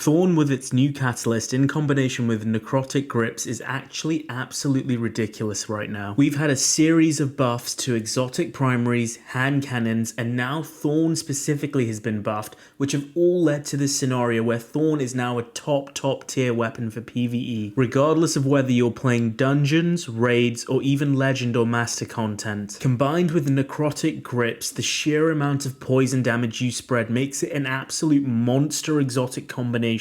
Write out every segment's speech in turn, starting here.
Thorn with its new catalyst in combination with necrotic grips is actually absolutely ridiculous right now. We've had a series of buffs to exotic primaries, hand cannons, and now Thorn specifically has been buffed, which have all led to this scenario where Thorn is now a top tier weapon for PvE, regardless of whether you're playing dungeons, raids, or even legend or master content. Combined with necrotic grips, the sheer amount of poison damage you spread makes it an absolute monster exotic combination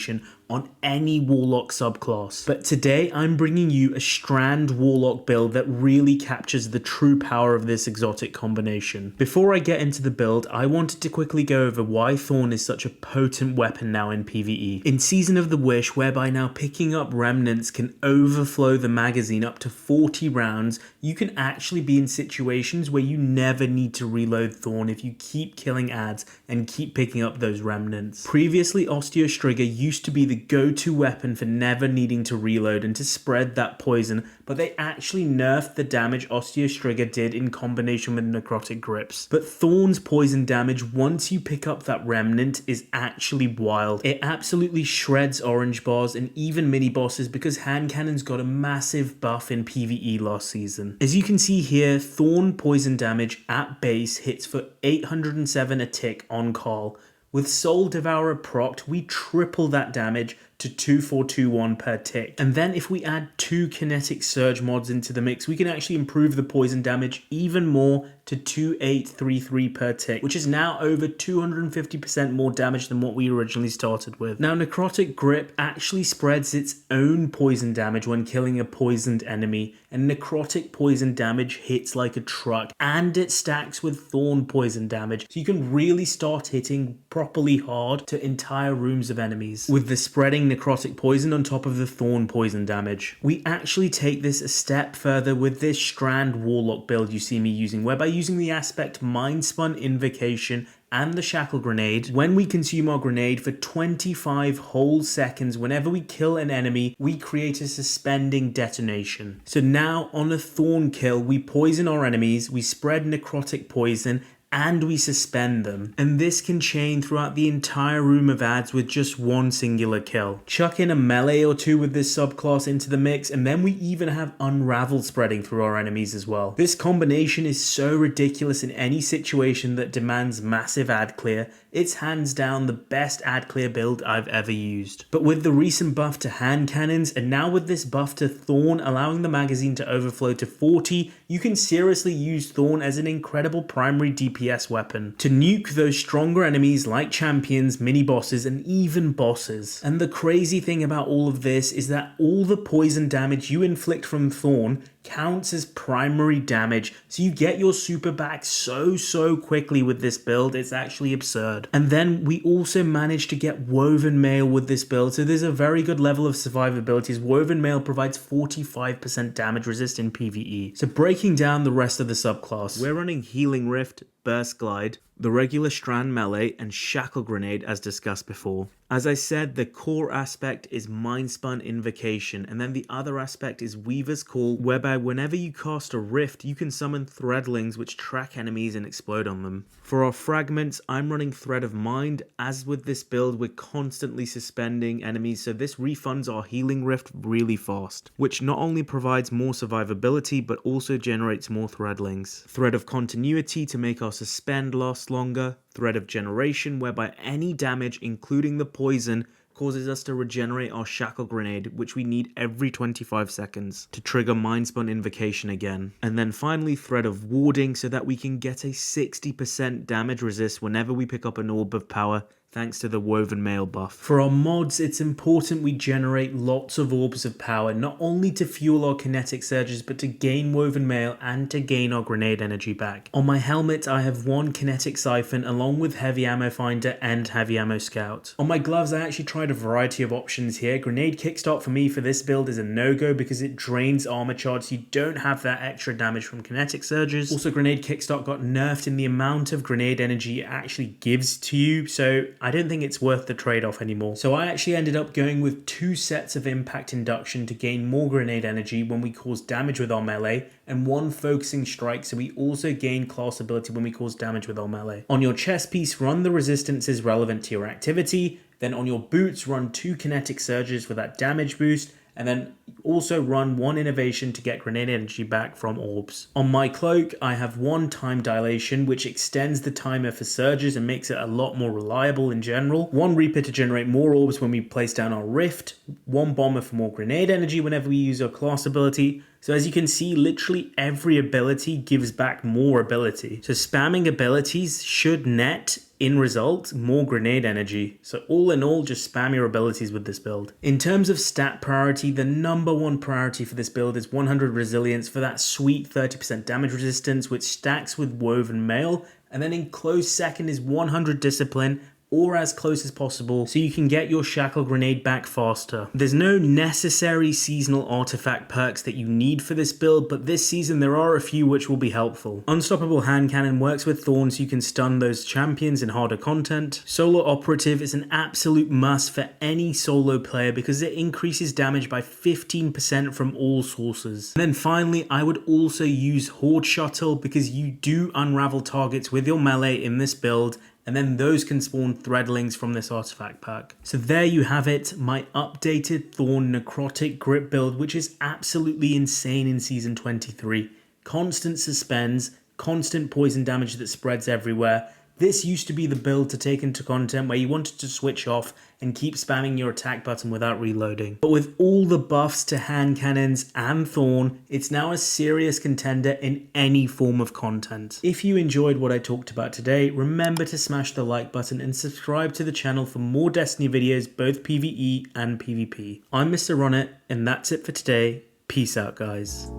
on any Warlock subclass. But today I'm bringing you a Strand Warlock build that really captures the true power of this exotic combination. Before I get into the build, I wanted to quickly go over why Thorn is such a potent weapon now in PvE. In Season of the Wish, whereby now picking up remnants can overflow the magazine up to 40 rounds, you can actually be in situations where you never need to reload Thorn if you keep killing adds and keep picking up those remnants. Previously, Osteostrigger used to be the go-to weapon for never needing to reload and to spread that poison, but they actually nerfed the damage Osteostrigger did in combination with necrotic grips. But Thorn's poison damage once you pick up that remnant is actually wild. It absolutely shreds orange bars and even mini bosses because hand cannons got a massive buff in PvE last season. As you can see here, Thorn poison damage at base hits for 807 a tick on call. With Soul Devourer procced, we triple that damage to 2421 per tick. And then if we add 2 kinetic surge mods into the mix, we can actually improve the poison damage even more to 2833 per tick, which is now over 250% more damage than what we originally started with. Now, Necrotic Grip actually spreads its own poison damage when killing a poisoned enemy, and necrotic poison damage hits like a truck, and it stacks with Thorn poison damage, so you can really start hitting properly hard to entire rooms of enemies with the spreading necrotic poison on top of the Thorn poison damage. We actually take this a step further with this Strand Warlock build you see me using, whereby using the aspect Mind Spun Invocation and the Shackle Grenade, when we consume our grenade for 25 whole seconds, whenever we kill an enemy, we create a suspending detonation. So now on a Thorn kill, we poison our enemies, we spread necrotic poison, and we suspend them. And this can chain throughout the entire room of adds with just one singular kill. Chuck in a melee or two with this subclass into the mix, and then we even have Unravel spreading through our enemies as well. This combination is so ridiculous in any situation that demands massive add clear. It's hands down the best add clear build I've ever used. But with the recent buff to hand cannons, and now with this buff to Thorn allowing the magazine to overflow to 40, you can seriously use Thorn as an incredible primary DPS weapon to nuke those stronger enemies like champions, mini bosses, and even bosses. And the crazy thing about all of this is that all the poison damage you inflict from Thorn counts as primary damage, so you get your super back so quickly with this build, it's actually absurd. And then we also managed to get Woven Mail with this build, so there's a very good level of survivability as Woven Mail provides 45% damage resist in PvE. So breaking down the rest of the subclass, we're running Healing Rift, Burst Glide, the regular Strand Melee, and Shackle Grenade as discussed before. As I said, the core aspect is Mind Spun Invocation, and then the other aspect is Weaver's Call, whereby whenever you cast a rift, you can summon Threadlings which track enemies and explode on them. For our fragments, I'm running Thread of Mind. As with this build, we're constantly suspending enemies, so this refunds our Healing Rift really fast, which not only provides more survivability, but also generates more Threadlings. Thread of Continuity to make our suspend last longer. Thread of Generation, whereby any damage, including the poison, causes us to regenerate our Shackle Grenade, which we need every 25 seconds to trigger Mind Spun Invocation again. And then finally Thread of Warding, so that we can get a 60% damage resist whenever we pick up an Orb of Power, thanks to the Woven Mail buff. For our mods, it's important we generate lots of Orbs of Power, not only to fuel our kinetic surges, but to gain Woven Mail and to gain our grenade energy back. On my helmet, I have one Kinetic Siphon along with Heavy Ammo Finder and Heavy Ammo Scout. On my gloves, I actually tried a variety of options here. Grenade Kickstart for me for this build is a no-go because it drains armor charge, so you don't have that extra damage from kinetic surges. Also, Grenade Kickstart got nerfed in the amount of grenade energy it actually gives to you, so I don't think it's worth the trade-off anymore. So I actually ended up going with 2 sets of Impact Induction to gain more grenade energy when we cause damage with our melee, and 1 Focusing Strike so we also gain class ability when we cause damage with our melee. On your chest piece, run the resistances relevant to your activity, Then on your boots, run 2 kinetic surges for that damage boost, and then also run 1 innovation to get grenade energy back from orbs. On my cloak, I have 1 time dilation, which extends the timer for surges and makes it a lot more reliable in general. 1 reaper to generate more orbs when we place down our rift. 1 bomber for more grenade energy whenever we use our class ability. So as you can see, literally every ability gives back more ability. So spamming abilities should net, in result, more grenade energy. So all in all, just spam your abilities with this build. In terms of stat priority, the number 1 priority for this build is 100 resilience for that sweet 30% damage resistance, which stacks with woven mail. And then in close second is 100 discipline, or as close as possible, so you can get your shackle grenade back faster. There's no necessary seasonal artifact perks that you need for this build, but this season there are a few which will be helpful. Unstoppable hand cannon works with Thorn so you can stun those champions in harder content. Solo operative is an absolute must for any solo player because it increases damage by 15% from all sources. And then finally, I would also use Horde Shuttle because you do unravel targets with your melee in this build, and then those can spawn threadlings from this artifact pack. So there you have it, my updated Thorn Necrotic grip build, which is absolutely insane in Season 23. Constant suspends, constant poison damage that spreads everywhere. This used to be the build to take into content where you wanted to switch off and keep spamming your attack button without reloading. But with all the buffs to hand cannons and Thorn, it's now a serious contender in any form of content. If you enjoyed what I talked about today, remember to smash the like button and subscribe to the channel for more Destiny videos, both PvE and PvP. I'm Mr. Ronnet, and that's it for today. Peace out, guys.